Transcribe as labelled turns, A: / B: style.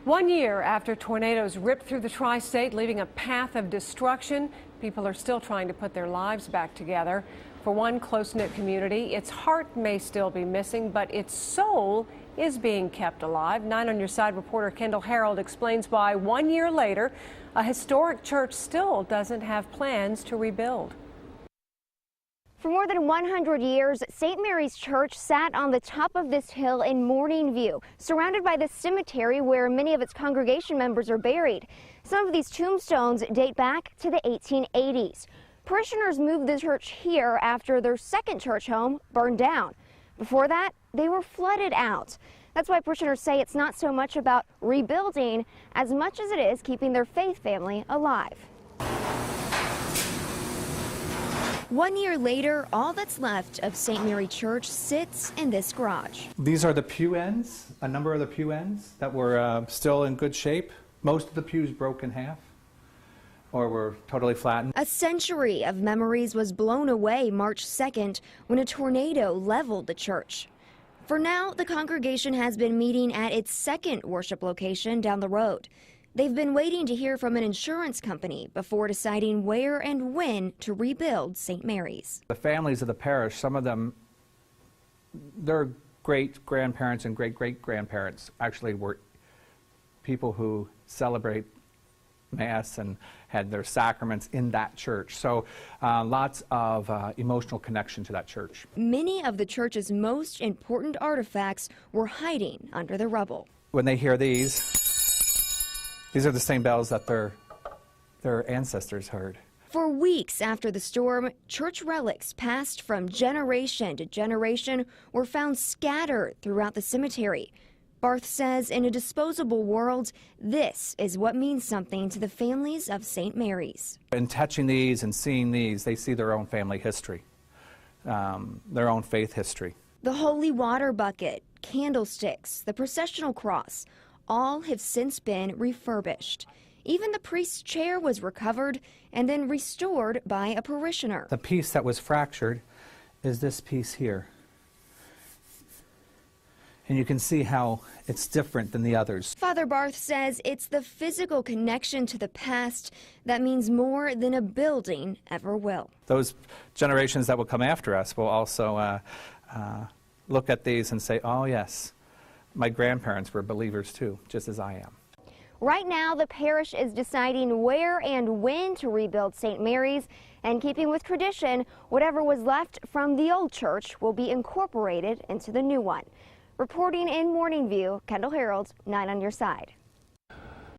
A: 1 year after tornadoes ripped through the tri-state, leaving a path of destruction, people are still trying to put their lives back together. For one close-knit community, its heart may still be missing, but its soul is being kept alive. 9 on Your Side reporter Kendall Harold explains why 1 year later, a historic church still doesn't have plans to rebuild.
B: For more than 100 years, St. Mary's Church sat on the top of this hill in Morning View, surrounded by the cemetery where many of its congregation members are buried. Some of these tombstones date back to the 1880s. Parishioners moved the church here after their second church home burned down. Before that, they were flooded out. That's why parishioners say it's not so much about rebuilding as much as it is keeping their faith family alive. 1 year later, all that's left of St. Mary Church sits in this garage.
C: These are the pew ends, a number of the pew ends that were still in good shape. Most of the pews broke in half or were totally flattened.
B: A century of memories was blown away March 2nd when a tornado leveled the church. For now, the congregation has been meeting at its second worship location down the road. They've been waiting to hear from an insurance company before deciding where and when to rebuild St. Mary's.
C: The families of the parish, some of them, their great-grandparents and great-great-grandparents actually were people who celebrate Mass and had their sacraments in that church. So lots of emotional connection to that church.
B: Many of the church's most important artifacts were hiding under the rubble.
C: When they hear these are the same bells that their ancestors heard.
B: For weeks after the storm, church relics passed from generation to generation were found scattered throughout the cemetery. Barth says in a disposable world, this is what means something to the families of St. Mary's.
C: In touching these and seeing these, they see their own family history, their own faith history.
B: The holy water bucket, candlesticks, the processional cross, all have since been refurbished. Even the priest's chair was recovered and then restored by a parishioner.
C: The piece that was fractured is this piece here. And you can see how it's different than the others.
B: Father Barth says it's the physical connection to the past that means more than a building ever will.
C: Those generations that will come after us will also look at these and say, oh yes, my grandparents were believers too, just as I am.
B: Right now, the parish is deciding where and when to rebuild St. Mary's, and keeping with tradition, whatever was left from the old church will be incorporated into the new one. Reporting in Morning View, Kendall Harold, 9 on Your Side.